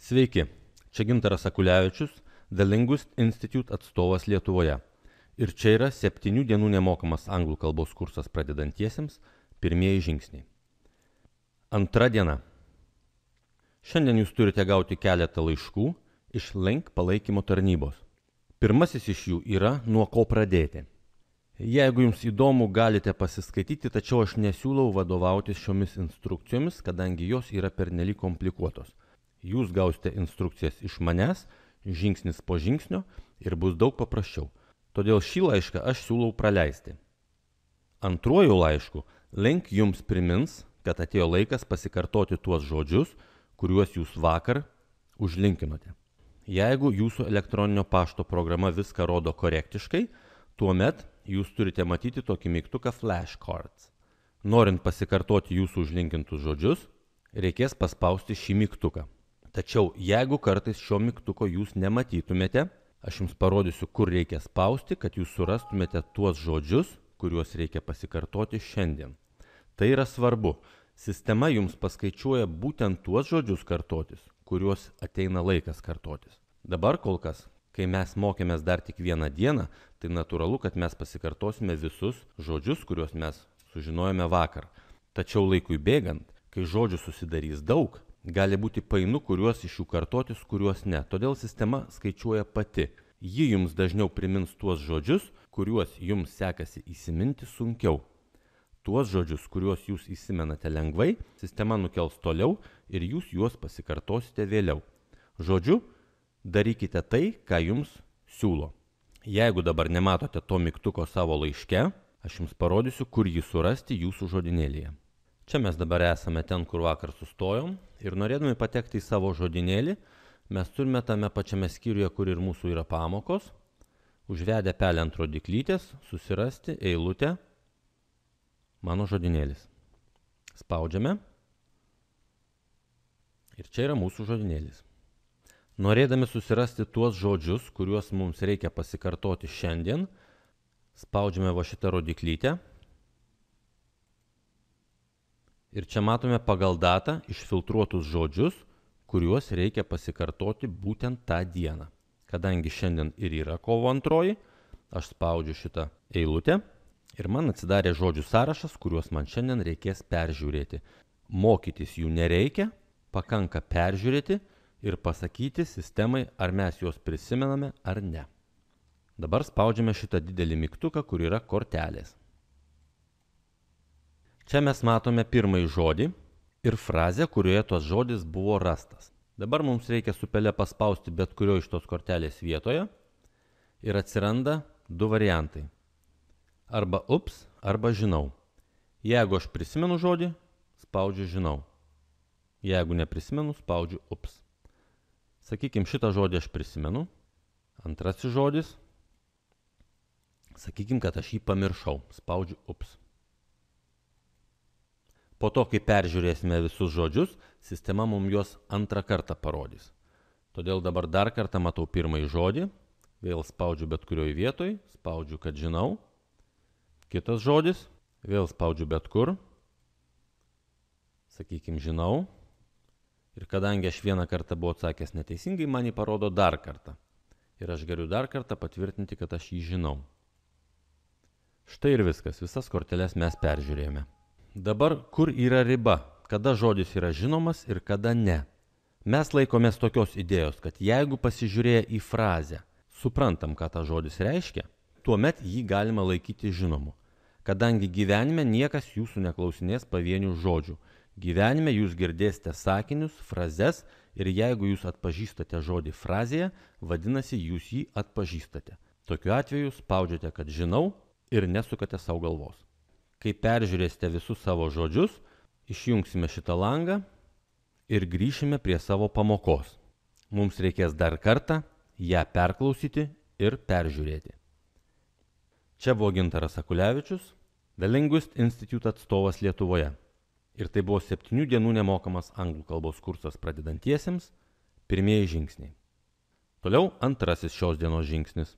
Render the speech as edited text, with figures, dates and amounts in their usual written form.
Sveiki, čia Gintaras Akulevičius, The Linguist Institute atstovas Lietuvoje. Ir čia yra 7 dienų nemokamas anglų kalbos kursas pradedantiesiems, pirmieji žingsniai. Antra diena. Šiandien jūs turite gauti keletą laiškų iš Link palaikymo tarnybos. Pirmasis iš jų yra nuo ko pradėti. Jeigu jums įdomu, galite pasiskaityti, tačiau aš nesiūlau vadovautis šiomis instrukcijomis, kadangi jos yra pernelyg komplikuotos. Jūs gausite instrukcijas iš manęs, žingsnis po žingsnio ir bus daug paprasčiau. Todėl šį laišką aš siūlau praleisti. Antruoju laišku Link jums primins, kad atėjo laikas pasikartoti tuos žodžius, kuriuos jūs vakar užlinkinote. Jeigu jūsų elektroninio pašto programa viską rodo korektiškai, tuomet jūs turite matyti tokį mygtuką Flashcards. Norint pasikartoti jūsų užlinkintus žodžius, reikės paspausti šį mygtuką. Tačiau jeigu kartais šio mygtuko jūs nematytumėte, aš jums parodysiu, kur reikia spausti, kad jūs surastumėte tuos žodžius, kuriuos reikia pasikartoti šiandien. Tai yra svarbu. Sistema jums paskaičiuoja būtent tuos žodžius kartotis, kuriuos ateina laikas kartotis. Dabar kol kas, kai mes mokėmės dar tik vieną dieną, tai natūralu, kad mes pasikartosime visus žodžius, kuriuos mes sužinojome vakar. Tačiau laikui bėgant, kai žodžių susidarys daug, gali būti painu, kuriuos iš jų kartotis, kuriuos ne. Todėl sistema skaičiuoja pati. Ji jums dažniau primins tuos žodžius, kuriuos jums sekasi įsiminti sunkiau. Tuos žodžius, kuriuos jūs įsimenate lengvai, sistema nukels toliau ir jūs juos pasikartosite vėliau. Žodžiu, darykite tai, ką jums siūlo. Jeigu dabar nematote to mygtuko savo laiške, aš jums parodysiu, kur jį surasti jūsų žodynėlyje. Čia mes dabar esame ten, kur vakar sustojom ir norėdami patekti į savo žodynėlį, mes turime tame pačiame skyriuje, kur ir mūsų yra pamokos, užvedę pelę ant rodyklytės, susirasti eilutę Mano žodynėlis. Spaudžiame. Ir čia yra mūsų žodynėlis. Norėdami susirasti tuos žodžius, kuriuos mums reikia pasikartoti šiandien, spaudžiame va šitą rodyklytę. Ir čia matome pagal datą išfiltruotus žodžius, kuriuos reikia pasikartoti būtent tą dieną. Kadangi šiandien ir yra kovo 2, aš spaudžiu šitą eilutę. Ir man atsidarė žodžių sąrašas, kuriuos man šiandien reikės peržiūrėti. Mokytis jų nereikia, pakanka peržiūrėti ir pasakyti sistemai, ar mes juos prisimename ar ne. Dabar spaudžiame šitą didelį mygtuką, kur yra kortelės. Čia mes matome pirmąjį žodį ir frazę, kurioje tos žodis buvo rastas. Dabar mums reikia su pele paspausti bet kurio iš tos kortelės vietoje ir atsiranda 2 variantai. Arba ups, arba žinau. Jeigu aš prisimenu žodį, spaudžiu žinau. Jeigu neprisimenu, spaudžiu ups. Sakykim, šitą žodį aš prisimenu. Antrasis žodis. Sakykim, kad aš jį pamiršau. Spaudžiu ups. Po to, kai peržiūrėsime visus žodžius, sistema mums juos antrą kartą parodys. Todėl dabar dar kartą matau pirmąjį žodį. Vėl spaudžiu bet kurioj vietoj. Spaudžiu, kad žinau. Kitas žodis, vėl spaudžiu bet kur, sakykim, žinau. Ir kadangi aš vieną kartą buvau atsakęs neteisingai, man jį parodo dar kartą. Ir aš galiu dar kartą patvirtinti, kad aš jį žinau. Štai ir viskas, visas korteles mes peržiūrėjome. Dabar, kur yra riba, kada žodis yra žinomas ir kada ne? Mes laikomės tokios idėjos, kad jeigu pasižiūrėję į frazę, suprantam, ką tas žodis reiškia, tuomet jį galima laikyti žinomu, kadangi gyvenime niekas jūsų neklausinės pavienių žodžių. Gyvenime jūs girdėsite sakinius, frazes ir jeigu jūs atpažįstate žodį frazėje, vadinasi jūs jį atpažįstate. Tokiu atveju spaudžiate, kad žinau ir nesukate savo galvos. Kai peržiūrėsite visus savo žodžius, išjungsime šitą langą ir grįšime prie savo pamokos. Mums reikės dar kartą ją perklausyti ir peržiūrėti. Čia buvo Gintaras Akulevičius, The Linguist Institute atstovas Lietuvoje. Ir tai buvo 7 dienų nemokamas anglų kalbos kursas pradedantiesiems, pirmieji žingsniai. Toliau antrasis šios dienos žingsnis.